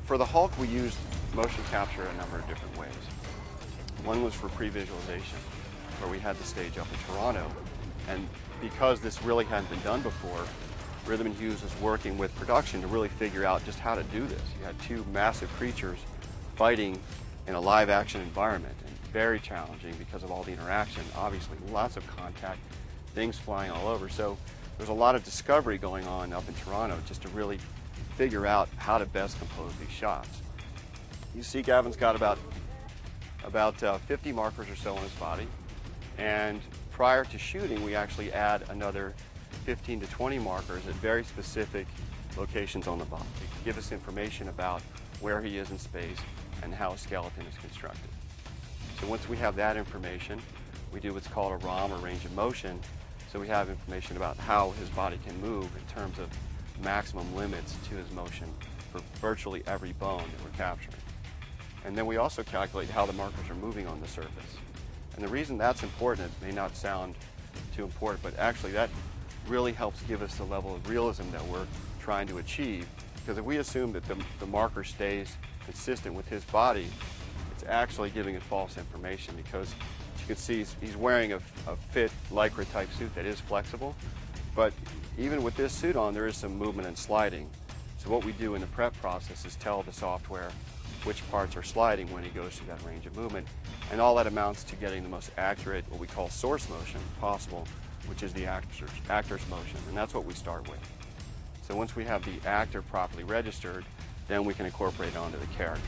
For the Hulk, we used motion capture a number of different ways. One was for pre-visualization, where we had the stage up in Toronto, and because this really hadn't been done before, Rhythm and Hughes was working with production to really figure out just how to do this. You had two massive creatures fighting in a live action environment, and very challenging because of all the interaction, obviously lots of contact, things flying all over. So there's a lot of discovery going on up in Toronto just to really figure out how to best compose these shots. You see Gavin's got about 50 markers or so on his body, and prior to shooting we actually add another 15 to 20 markers at very specific locations on the body to give us information about where he is in space and how a skeleton is constructed. So once we have that information, we do what's called a ROM, or range of motion, so we have information about how his body can move in terms of maximum limits to his motion for virtually every bone that we're capturing. And then we also calculate how the markers are moving on the surface. And the reason that's important, it may not sound too important, but actually that really helps give us the level of realism that we're trying to achieve. Because if we assume that the marker stays consistent with his body, it's actually giving it false information, because as you can see he's wearing a fit Lycra type suit that is flexible, but even with this suit on there is some movement and sliding. So what we do in the prep process is tell the software which parts are sliding when he goes through that range of movement, and all that amounts to getting the most accurate, what we call source motion possible, which is the actor's motion, and that's what we start with. So once we have the actor properly registered, then we can incorporate it onto the character.